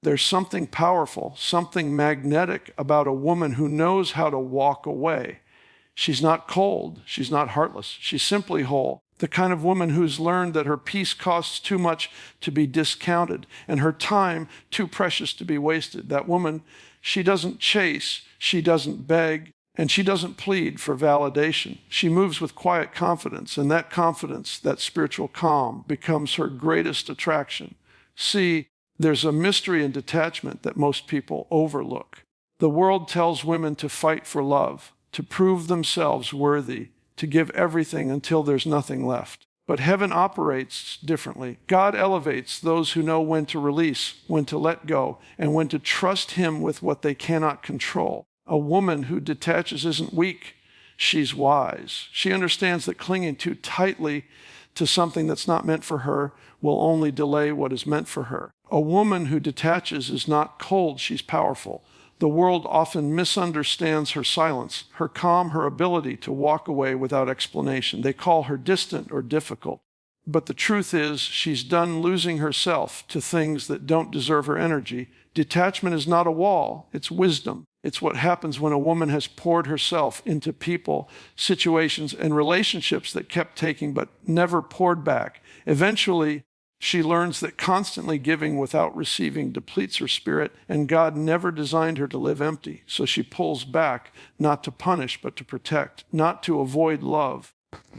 There's something powerful, something magnetic about a woman who knows how to walk away. She's not cold. She's not heartless. She's simply whole. The kind of woman who's learned that her peace costs too much to be discounted and her time too precious to be wasted. That woman, she doesn't chase, she doesn't beg, and she doesn't plead for validation. She moves with quiet confidence, and that confidence, that spiritual calm, becomes her greatest attraction. See, there's a mystery in detachment that most people overlook. The world tells women to fight for love, to prove themselves worthy, to give everything until there's nothing left. But heaven operates differently. God elevates those who know when to release, when to let go, and when to trust Him with what they cannot control. A woman who detaches isn't weak. She's wise. She understands that clinging too tightly to something that's not meant for her will only delay what is meant for her. A woman who detaches is not cold. She's powerful. The world often misunderstands her silence, her calm, her ability to walk away without explanation. They call her distant or difficult. But the truth is, she's done losing herself to things that don't deserve her energy. Detachment is not a wall, it's wisdom. It's what happens when a woman has poured herself into people, situations, and relationships that kept taking but never poured back. Eventually, she learns that constantly giving without receiving depletes her spirit, and God never designed her to live empty. So she pulls back, not to punish, but to protect, not to avoid love,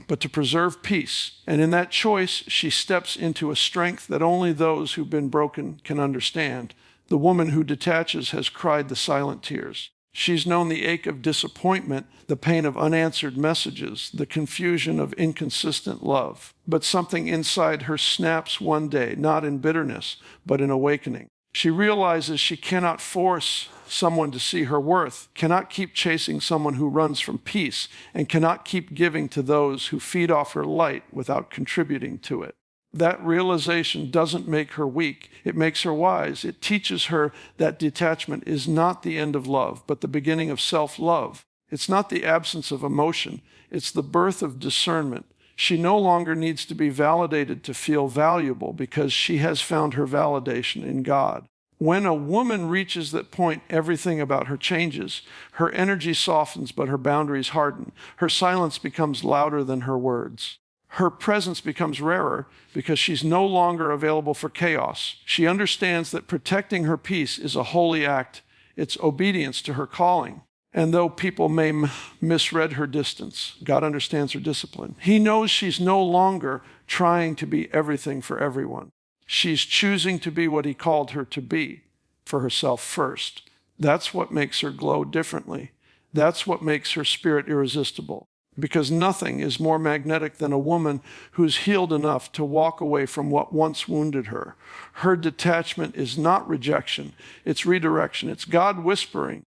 but to preserve peace. And in that choice, she steps into a strength that only those who've been broken can understand. The woman who detaches has cried the silent tears. She's known the ache of disappointment, the pain of unanswered messages, the confusion of inconsistent love. But something inside her snaps one day, not in bitterness, but in awakening. She realizes she cannot force someone to see her worth, cannot keep chasing someone who runs from peace, and cannot keep giving to those who feed off her light without contributing to it. That realization doesn't make her weak. It makes her wise. It teaches her that detachment is not the end of love, but the beginning of self-love. It's not the absence of emotion. It's the birth of discernment. She no longer needs to be validated to feel valuable because she has found her validation in God. When a woman reaches that point, everything about her changes. Her energy softens, but her boundaries harden. Her silence becomes louder than her words. Her presence becomes rarer because she's no longer available for chaos. She understands that protecting her peace is a holy act. It's obedience to her calling. And though people may misread her distance, God understands her discipline. He knows she's no longer trying to be everything for everyone. She's choosing to be what He called her to be, for herself first. That's what makes her glow differently. That's what makes her spirit irresistible. Because nothing is more magnetic than a woman who's healed enough to walk away from what once wounded her. Her detachment is not rejection, it's redirection. It's God whispering,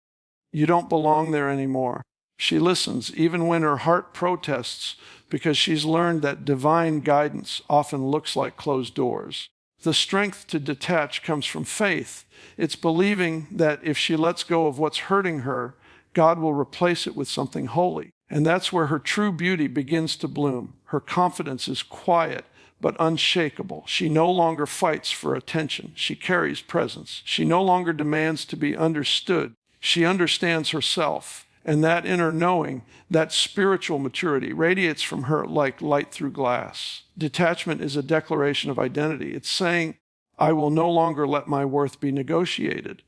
"You don't belong there anymore." She listens, even when her heart protests, because she's learned that divine guidance often looks like closed doors. The strength to detach comes from faith. It's believing that if she lets go of what's hurting her, God will replace it with something holy. And that's where her true beauty begins to bloom. Her confidence is quiet but unshakable. She no longer fights for attention. She carries presence. She no longer demands to be understood. She understands herself. And that inner knowing, that spiritual maturity, radiates from her like light through glass. Detachment is a declaration of identity. It's saying, I will no longer let my worth be negotiated.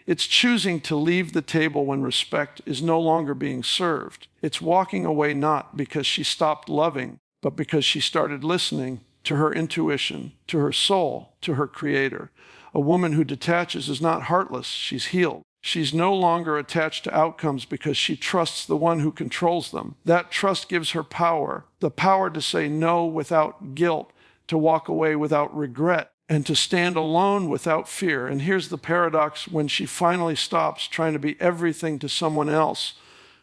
It's choosing to leave the table when respect is no longer being served. It's walking away not because she stopped loving, but because she started listening to her intuition, to her soul, to her Creator. A woman who detaches is not heartless, she's healed. She's no longer attached to outcomes because she trusts the one who controls them. That trust gives her power, the power to say no without guilt, to walk away without regret, and to stand alone without fear. And here's the paradox: when she finally stops trying to be everything to someone else,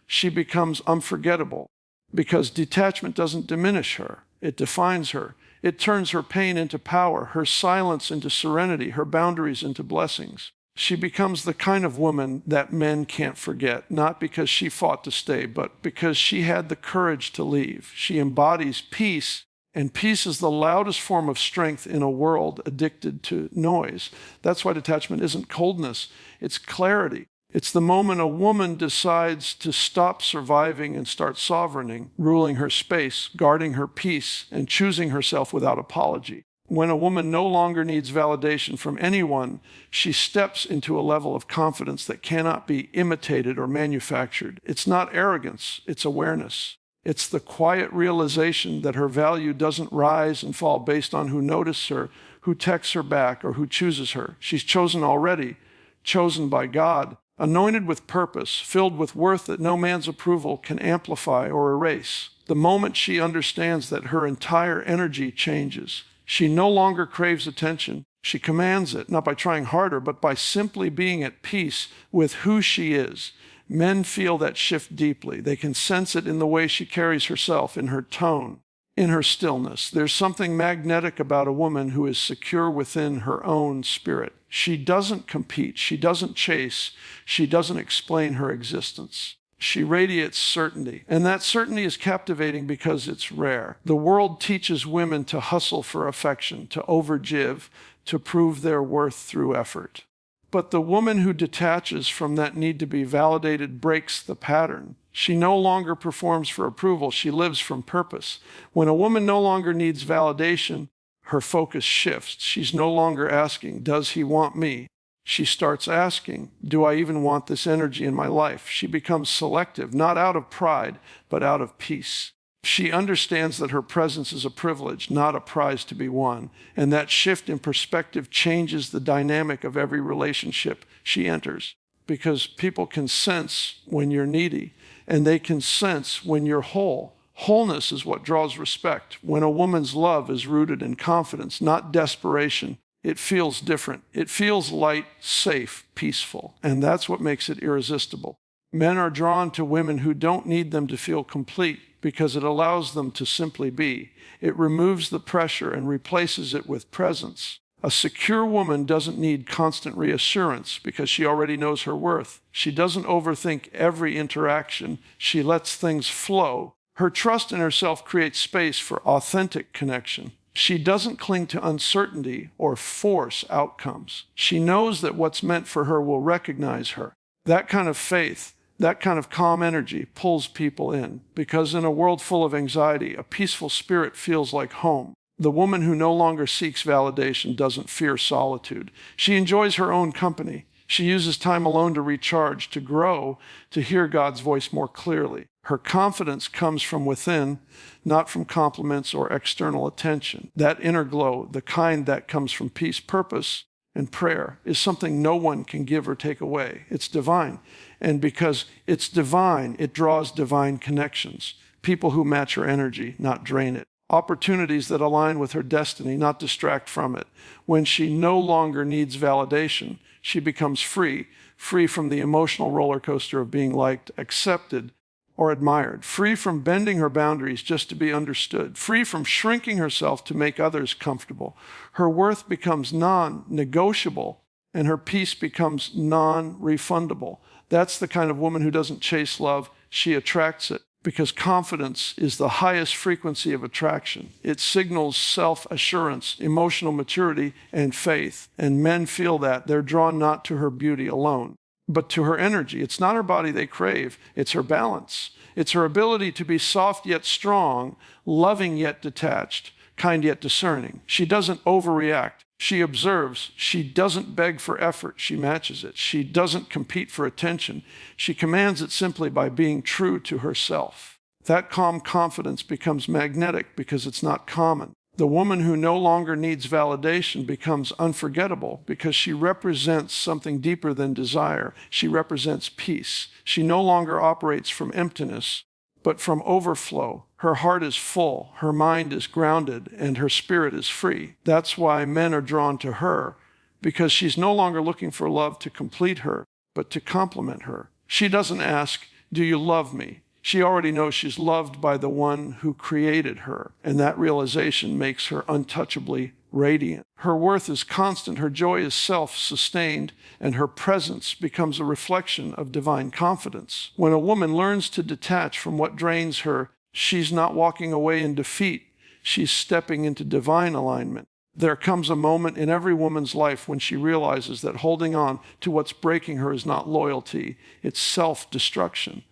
she becomes unforgettable, because detachment doesn't diminish her, it defines her. It turns her pain into power, her silence into serenity, her boundaries into blessings. She becomes the kind of woman that men can't forget, not because she fought to stay, but because she had the courage to leave. She embodies peace And peace is the loudest form of strength in a world addicted to noise. That's why detachment isn't coldness, it's clarity. It's the moment a woman decides to stop surviving and start sovereigning, ruling her space, guarding her peace, and choosing herself without apology. When a woman no longer needs validation from anyone, she steps into a level of confidence that cannot be imitated or manufactured. It's not arrogance, it's awareness. It's the quiet realization that her value doesn't rise and fall based on who notices her, who texts her back, or who chooses her. She's chosen already, chosen by God, anointed with purpose, filled with worth that no man's approval can amplify or erase. The moment she understands that, her entire energy changes. She no longer craves attention. She commands it, not by trying harder, but by simply being at peace with who she is. Men feel that shift deeply. They can sense it in the way she carries herself, in her tone, in her stillness. There's something magnetic about a woman who is secure within her own spirit. She doesn't compete. She doesn't chase. She doesn't explain her existence. She radiates certainty, and that certainty is captivating because it's rare. The world teaches women to hustle for affection, to overgive, to prove their worth through effort. But the woman who detaches from that need to be validated breaks the pattern. She no longer performs for approval. She lives from purpose. When a woman no longer needs validation, her focus shifts. She's no longer asking, does he want me? She starts asking, do I even want this energy in my life? She becomes selective, not out of pride, but out of peace. She understands that her presence is a privilege, not a prize to be won. And that shift in perspective changes the dynamic of every relationship she enters. Because people can sense when you're needy, and they can sense when you're whole. Wholeness is what draws respect. When a woman's love is rooted in confidence, not desperation, it feels different. It feels light, safe, peaceful. And that's what makes it irresistible. Men are drawn to women who don't need them to feel complete because it allows them to simply be. It removes the pressure and replaces it with presence. A secure woman doesn't need constant reassurance because she already knows her worth. She doesn't overthink every interaction. She lets things flow. Her trust in herself creates space for authentic connection. She doesn't cling to uncertainty or force outcomes. She knows that what's meant for her will recognize her. That kind of faith, that kind of calm energy pulls people in, because in a world full of anxiety, a peaceful spirit feels like home. The woman who no longer seeks validation doesn't fear solitude. She enjoys her own company. She uses time alone to recharge, to grow, to hear God's voice more clearly. Her confidence comes from within, not from compliments or external attention. That inner glow, the kind that comes from peace, purpose, and prayer, is something no one can give or take away. It's divine. And because it's divine, it draws divine connections. People who match her energy, not drain it. Opportunities that align with her destiny, not distract from it. When she no longer needs validation, she becomes free from the emotional roller coaster of being liked, accepted, or admired, free from bending her boundaries just to be understood, free from shrinking herself to make others comfortable. Her worth becomes non-negotiable, and her peace becomes non-refundable. That's the kind of woman who doesn't chase love, she attracts it, because confidence is the highest frequency of attraction. It signals self-assurance, emotional maturity, and faith. And men feel that. They're drawn not to her beauty alone, but to her energy. It's not her body they crave, it's her balance. It's her ability to be soft yet strong, loving yet detached, kind yet discerning. She doesn't overreact. She observes. She doesn't beg for effort. She matches it. She doesn't compete for attention. She commands it simply by being true to herself. That calm confidence becomes magnetic because it's not common. The woman who no longer needs validation becomes unforgettable because she represents something deeper than desire. She represents peace. She no longer operates from emptiness, but from overflow. Her heart is full, her mind is grounded, and her spirit is free. That's why men are drawn to her, because she's no longer looking for love to complete her, but to complement her. She doesn't ask, do you love me? She already knows she's loved by the one who created her, and that realization makes her untouchably radiant. Her worth is constant, her joy is self-sustained, and her presence becomes a reflection of divine confidence. When a woman learns to detach from what drains her, she's not walking away in defeat. she's stepping into divine alignment. There comes a moment in every woman's life when she realizes that holding on to what's breaking her is not loyalty, it's self-destruction.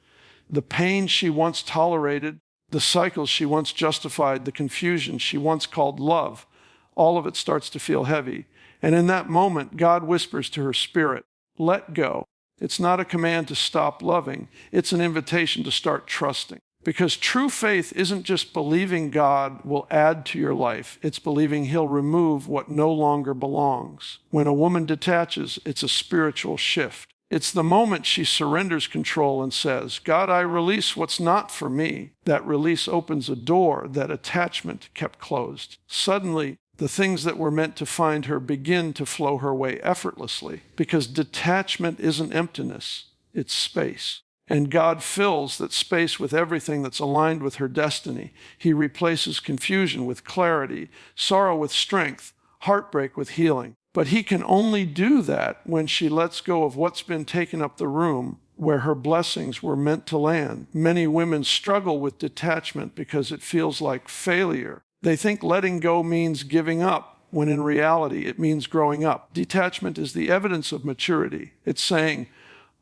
The pain she once tolerated, the cycles she once justified, the confusion she once called love, all of it starts to feel heavy. And in that moment, God whispers to her spirit, let go. It's not a command to stop loving. It's an invitation to start trusting. Because true faith isn't just believing God will add to your life. It's believing He'll remove what no longer belongs. When a woman detaches, it's a spiritual shift. It's the moment she surrenders control and says, God, I release what's not for me. That release opens a door that attachment kept closed. Suddenly, the things that were meant to find her begin to flow her way effortlessly, because detachment isn't emptiness, it's space. And God fills that space with everything that's aligned with her destiny. He replaces confusion with clarity, sorrow with strength, heartbreak with healing. But He can only do that when she lets go of what's been taking up the room where her blessings were meant to land. Many women struggle with detachment because it feels like failure. They think letting go means giving up, when in reality it means growing up. Detachment is the evidence of maturity. It's saying,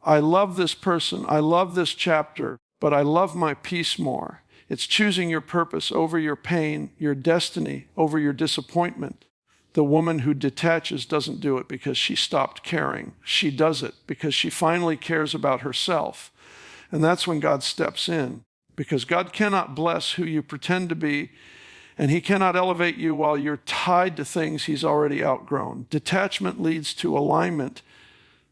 I love this person, I love this chapter, but I love my peace more. It's choosing your purpose over your pain, your destiny over your disappointment. The woman who detaches doesn't do it because she stopped caring. She does it because she finally cares about herself. And that's when God steps in, because God cannot bless who you pretend to be, and He cannot elevate you while you're tied to things He's already outgrown. Detachment leads to alignment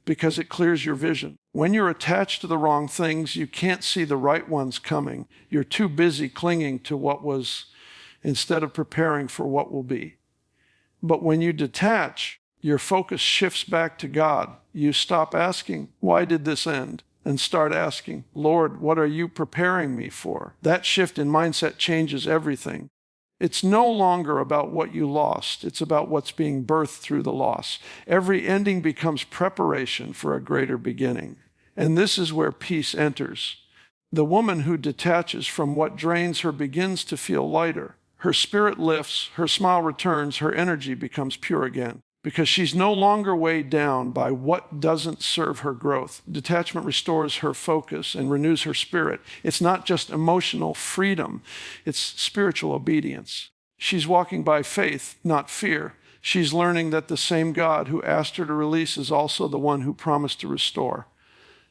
because it clears your vision. When you're attached to the wrong things, you can't see the right ones coming. You're too busy clinging to what was instead of preparing for what will be. But when you detach, your focus shifts back to God. You stop asking, why did this end? And start asking, Lord, what are you preparing me for? That shift in mindset changes everything. It's no longer about what you lost. It's about what's being birthed through the loss. Every ending becomes preparation for a greater beginning. And this is where peace enters. The woman who detaches from what drains her begins to feel lighter. Her spirit lifts, her smile returns, her energy becomes pure again, because she's no longer weighed down by what doesn't serve her growth. Detachment restores her focus and renews her spirit. It's not just emotional freedom, it's spiritual obedience. She's walking by faith, not fear. She's learning that the same God who asked her to release is also the one who promised to restore.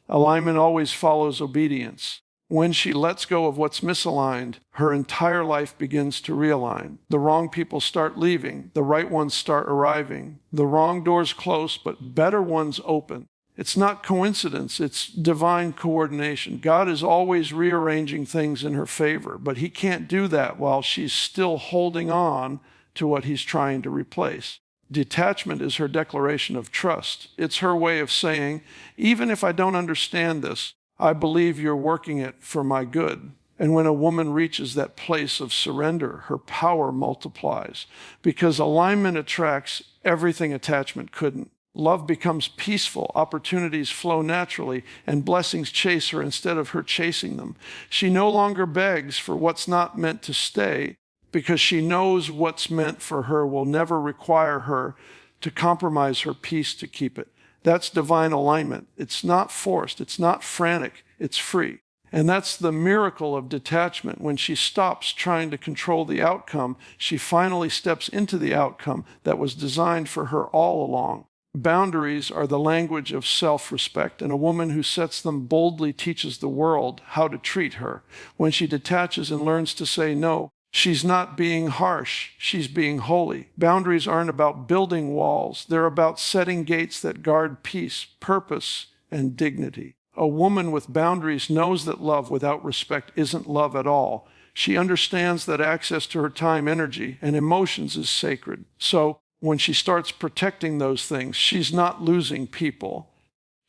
Alignment always follows obedience. When she lets go of what's misaligned, her entire life begins to realign. The wrong people start leaving. The right ones start arriving. The wrong doors close, but better ones open. It's not coincidence. It's divine coordination. God is always rearranging things in her favor, but He can't do that while she's still holding on to what He's trying to replace. Detachment is her declaration of trust. It's her way of saying, even if I don't understand this, I believe you're working it for my good. And when a woman reaches that place of surrender, her power multiplies, because alignment attracts everything attachment couldn't. Love becomes peaceful, opportunities flow naturally, and blessings chase her instead of her chasing them. She no longer begs for what's not meant to stay, because she knows what's meant for her will never require her to compromise her peace to keep it. That's divine alignment. It's not forced. It's not frantic. It's free. And that's the miracle of detachment. When she stops trying to control the outcome, she finally steps into the outcome that was designed for her all along. Boundaries are the language of self-respect, and a woman who sets them boldly teaches the world how to treat her. When she detaches and learns to say no, she's not being harsh, she's being holy. Boundaries aren't about building walls. They're about setting gates that guard peace, purpose, and dignity. A woman with boundaries knows that love without respect isn't love at all. She understands that access to her time, energy, and emotions is sacred. So when she starts protecting those things, she's not losing people.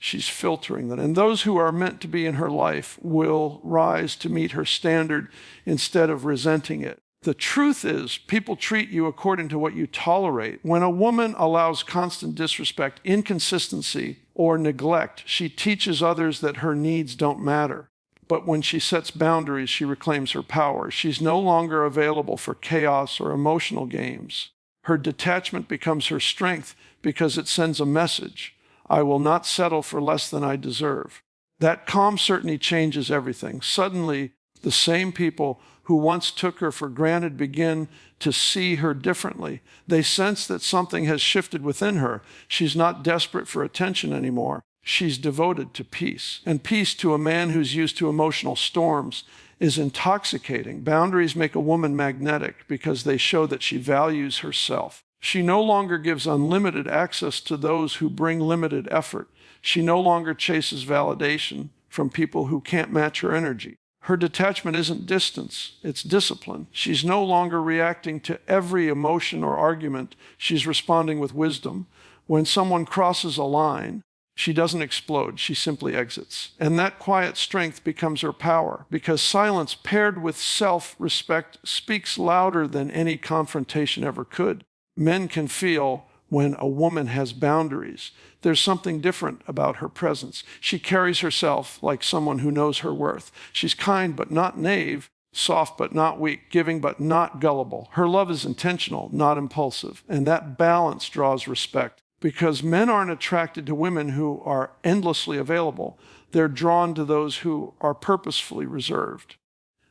She's filtering them. And those who are meant to be in her life will rise to meet her standard instead of resenting it. The truth is, people treat you according to what you tolerate. When a woman allows constant disrespect, inconsistency, or neglect, she teaches others that her needs don't matter. But when she sets boundaries, she reclaims her power. She's no longer available for chaos or emotional games. Her detachment becomes her strength because it sends a message. I will not settle for less than I deserve. That calm certainty changes everything. Suddenly, the same people who once took her for granted begin to see her differently. They sense that something has shifted within her. She's not desperate for attention anymore. She's devoted to peace. And peace to a man who's used to emotional storms is intoxicating. Boundaries make a woman magnetic because they show that she values herself. She no longer gives unlimited access to those who bring limited effort. She no longer chases validation from people who can't match her energy. Her detachment isn't distance, it's discipline. She's no longer reacting to every emotion or argument. She's responding with wisdom. When someone crosses a line, she doesn't explode, she simply exits. And that quiet strength becomes her power, because silence paired with self-respect speaks louder than any confrontation ever could. Men can feel when a woman has boundaries. There's something different about her presence. She carries herself like someone who knows her worth. She's kind but not naive, soft but not weak, giving but not gullible. Her love is intentional, not impulsive, and that balance draws respect. Because men aren't attracted to women who are endlessly available. They're drawn to those who are purposefully reserved.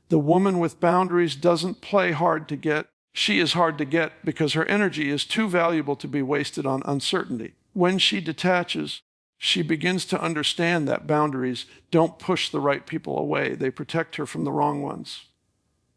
The woman with boundaries doesn't play hard to get. She is hard to get because her energy is too valuable to be wasted on uncertainty. When she detaches, she begins to understand that boundaries don't push the right people away. They protect her from the wrong ones.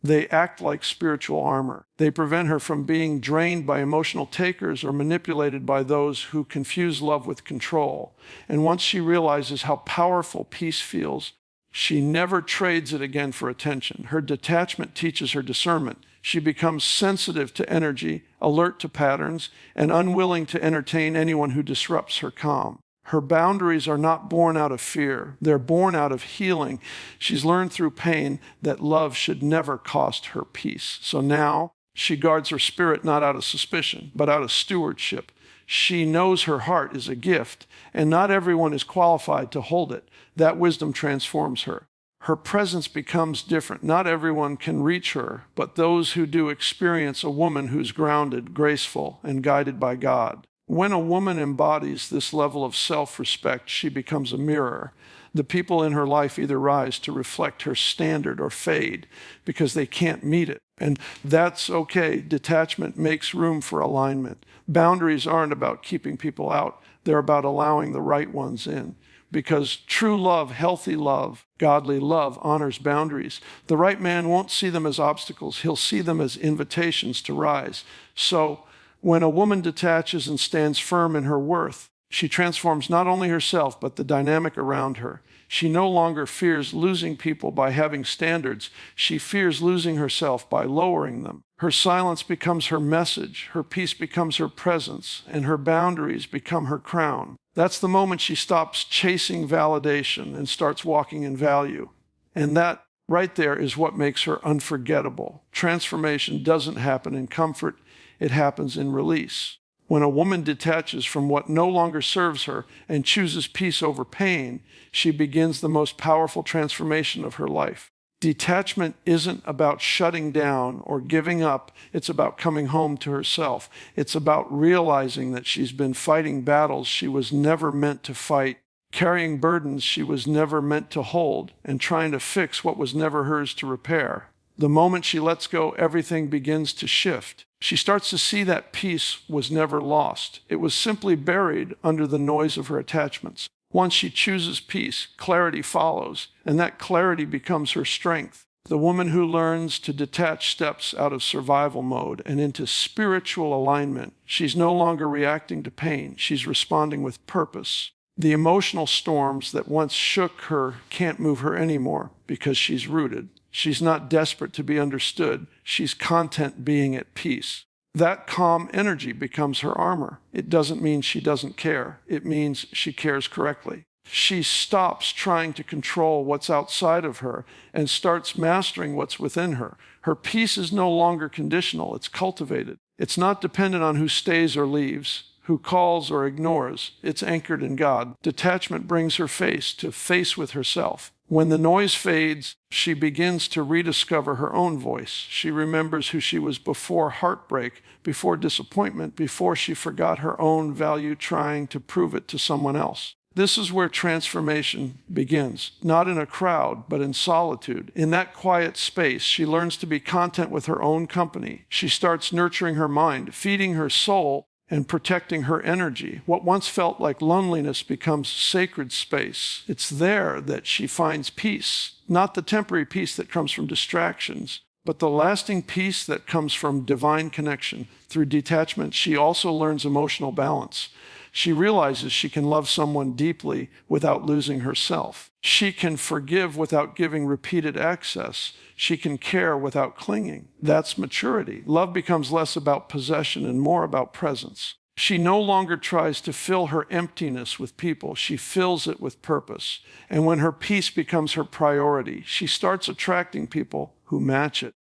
They act like spiritual armor. They prevent her from being drained by emotional takers or manipulated by those who confuse love with control. And once she realizes how powerful peace feels, she never trades it again for attention. Her detachment teaches her discernment. She becomes sensitive to energy, alert to patterns, and unwilling to entertain anyone who disrupts her calm. Her boundaries are not born out of fear. They're born out of healing. She's learned through pain that love should never cost her peace. So now she guards her spirit not out of suspicion, but out of stewardship. She knows her heart is a gift, and not everyone is qualified to hold it. That wisdom transforms her. Her presence becomes different. Not everyone can reach her, but those who do experience a woman who's grounded, graceful, and guided by God. When a woman embodies this level of self-respect, she becomes a mirror. The people in her life either rise to reflect her standard or fade because they can't meet it. And that's okay. Detachment makes room for alignment. Boundaries aren't about keeping people out. They're about allowing the right ones in. Because true love, healthy love, godly love honors boundaries. The right man won't see them as obstacles. He'll see them as invitations to rise. So when a woman detaches and stands firm in her worth, she transforms not only herself, but the dynamic around her. She no longer fears losing people by having standards. She fears losing herself by lowering them. Her silence becomes her message, her peace becomes her presence, and her boundaries become her crown. That's the moment she stops chasing validation and starts walking in value. And that right there is what makes her unforgettable. Transformation doesn't happen in comfort, it happens in release. When a woman detaches from what no longer serves her and chooses peace over pain, she begins the most powerful transformation of her life. Detachment isn't about shutting down or giving up. It's about coming home to herself. It's about realizing that she's been fighting battles she was never meant to fight, carrying burdens she was never meant to hold, and trying to fix what was never hers to repair. The moment she lets go, everything begins to shift. She starts to see that peace was never lost. It was simply buried under the noise of her attachments. Once she chooses peace, clarity follows, and that clarity becomes her strength. The woman who learns to detach steps out of survival mode and into spiritual alignment. She's no longer reacting to pain. She's responding with purpose. The emotional storms that once shook her can't move her anymore because she's rooted. She's not desperate to be understood. She's content being at peace. That calm energy becomes her armor. It doesn't mean she doesn't care. It means she cares correctly. She stops trying to control what's outside of her and starts mastering what's within her. Her peace is no longer conditional. It's cultivated. It's not dependent on who stays or leaves, who calls or ignores. It's anchored in God. Detachment brings her face to face with herself. When the noise fades, she begins to rediscover her own voice. She remembers who she was before heartbreak, before disappointment, before she forgot her own value trying to prove it to someone else. This is where transformation begins, not in a crowd, but in solitude. In that quiet space, she learns to be content with her own company. She starts nurturing her mind, feeding her soul, and protecting her energy. What once felt like loneliness becomes sacred space. It's there that she finds peace, not the temporary peace that comes from distractions, but the lasting peace that comes from divine connection. Through detachment, she also learns emotional balance. She realizes she can love someone deeply without losing herself. She can forgive without giving repeated access. She can care without clinging. That's maturity. Love becomes less about possession and more about presence. She no longer tries to fill her emptiness with people. She fills it with purpose. And when her peace becomes her priority, she starts attracting people who match it.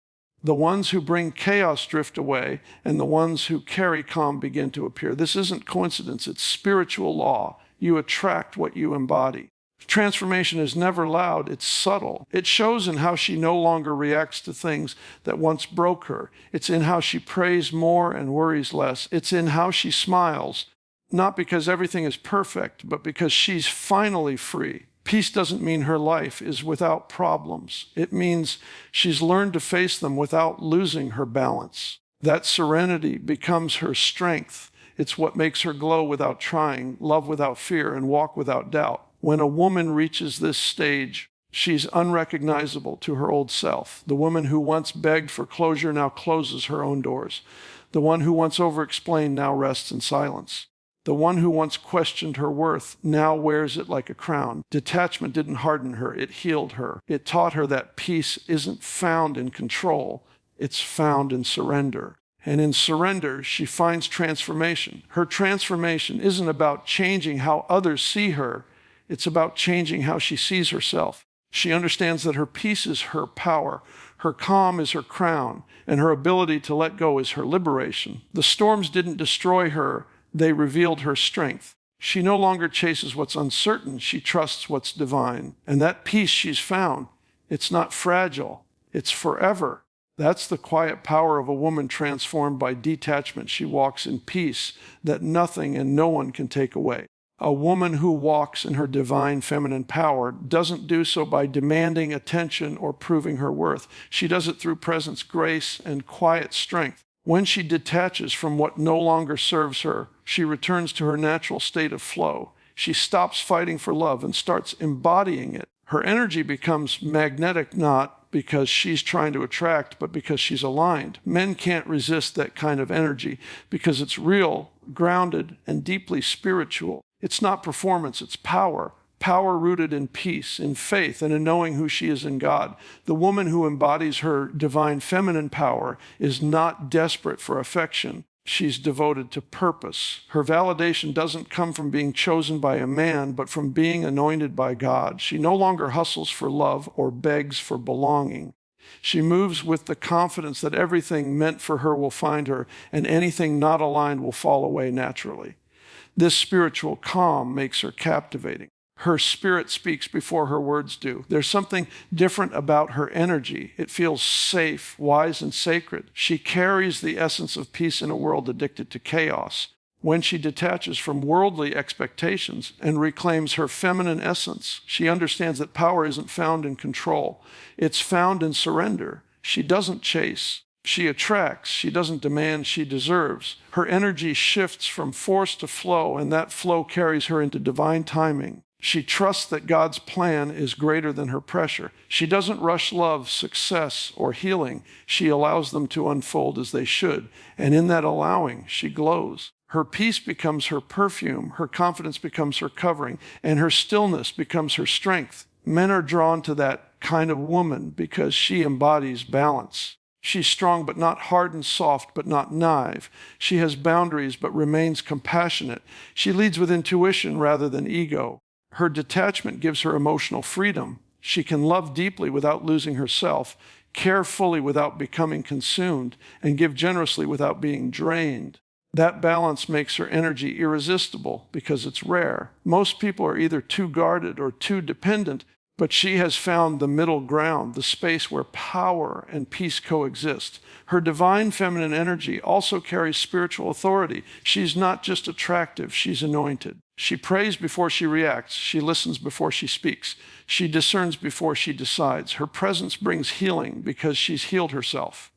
The ones who bring chaos drift away, and the ones who carry calm begin to appear. This isn't coincidence, it's spiritual law. You attract what you embody. Transformation is never loud, it's subtle. It shows in how she no longer reacts to things that once broke her. It's in how she prays more and worries less. It's in how she smiles, not because everything is perfect, but because she's finally free. Peace doesn't mean her life is without problems. It means she's learned to face them without losing her balance. That serenity becomes her strength. It's what makes her glow without trying, love without fear, and walk without doubt. When a woman reaches this stage, she's unrecognizable to her old self. The woman who once begged for closure now closes her own doors. The one who once over-explained now rests in silence. The one who once questioned her worth now wears it like a crown. Detachment didn't harden her, it healed her. It taught her that peace isn't found in control, it's found in surrender. And in surrender, she finds transformation. Her transformation isn't about changing how others see her, it's about changing how she sees herself. She understands that her peace is her power, her calm is her crown, and her ability to let go is her liberation. The storms didn't destroy her, they revealed her strength. She no longer chases what's uncertain, she trusts what's divine. And that peace she's found, it's not fragile, it's forever. That's the quiet power of a woman transformed by detachment. She walks in peace that nothing and no one can take away. A woman who walks in her divine feminine power doesn't do so by demanding attention or proving her worth. She does it through presence, grace, and quiet strength. When she detaches from what no longer serves her, she returns to her natural state of flow. She stops fighting for love and starts embodying it. Her energy becomes magnetic, not because she's trying to attract, but because she's aligned. Men can't resist that kind of energy because it's real, grounded, and deeply spiritual. It's not performance, it's power. Power rooted in peace, in faith, and in knowing who she is in God. The woman who embodies her divine feminine power is not desperate for affection. She's devoted to purpose. Her validation doesn't come from being chosen by a man, but from being anointed by God. She no longer hustles for love or begs for belonging. She moves with the confidence that everything meant for her will find her, and anything not aligned will fall away naturally. This spiritual calm makes her captivating. Her spirit speaks before her words do. There's something different about her energy. It feels safe, wise, and sacred. She carries the essence of peace in a world addicted to chaos. When she detaches from worldly expectations and reclaims her feminine essence, she understands that power isn't found in control. It's found in surrender. She doesn't chase. She attracts. She doesn't demand. She deserves. Her energy shifts from force to flow, and that flow carries her into divine timing. She trusts that God's plan is greater than her pressure. She doesn't rush love, success, or healing. She allows them to unfold as they should. And in that allowing, she glows. Her peace becomes her perfume. Her confidence becomes her covering. And her stillness becomes her strength. Men are drawn to that kind of woman because she embodies balance. She's strong but not hard, and soft but not naive. She has boundaries but remains compassionate. She leads with intuition rather than ego. Her detachment gives her emotional freedom. She can love deeply without losing herself, care fully without becoming consumed, and give generously without being drained. That balance makes her energy irresistible because it's rare. Most people are either too guarded or too dependent, But she has found the middle ground, the space where power and peace coexist. Her divine feminine energy also carries spiritual authority. She's not just attractive, she's anointed. She prays before she reacts. She listens before she speaks. She discerns before she decides. Her presence brings healing because she's healed herself.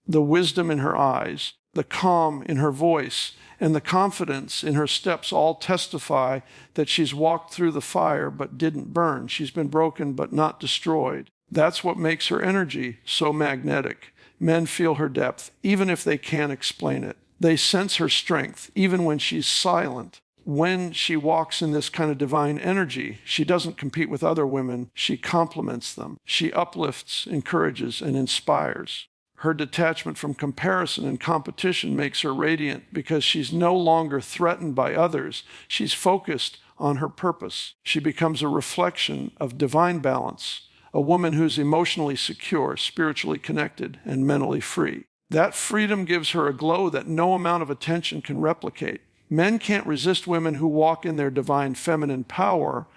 The wisdom in her eyes, the calm in her voice, and the confidence in her steps all testify that she's walked through the fire but didn't burn. She's been broken but not destroyed. That's what makes her energy so magnetic. Men feel her depth, even if they can't explain it. They sense her strength, even when she's silent. When she walks in this kind of divine energy, she doesn't compete with other women. She complements them. She uplifts, encourages, and inspires. Her detachment from comparison and competition makes her radiant because she's no longer threatened by others. She's focused on her purpose. She becomes a reflection of divine balance, a woman who's emotionally secure, spiritually connected, and mentally free. That freedom gives her a glow that no amount of attention can replicate. Men can't resist women who walk in their divine feminine power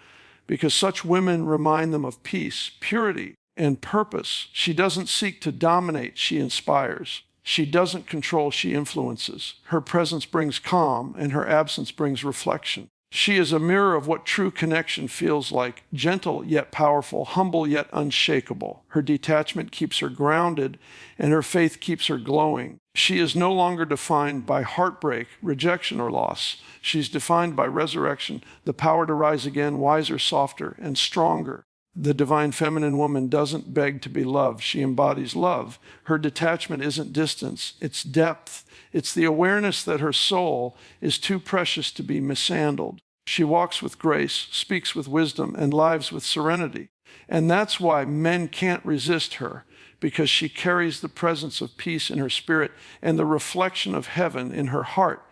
because such women remind them of peace, purity, and purpose. She doesn't seek to dominate, she inspires. She doesn't control, she influences. Her presence brings calm, and her absence brings reflection. She is a mirror of what true connection feels like, gentle yet powerful, humble yet unshakable. Her detachment keeps her grounded, and her faith keeps her glowing. She is no longer defined by heartbreak, rejection, or loss. She's defined by resurrection, the power to rise again, wiser, softer, and stronger. The divine feminine woman doesn't beg to be loved. She embodies love. Her detachment isn't distance, it's depth. It's the awareness that her soul is too precious to be mishandled. She walks with grace, speaks with wisdom, and lives with serenity. And that's why men can't resist her, because she carries the presence of peace in her spirit and the reflection of heaven in her heart.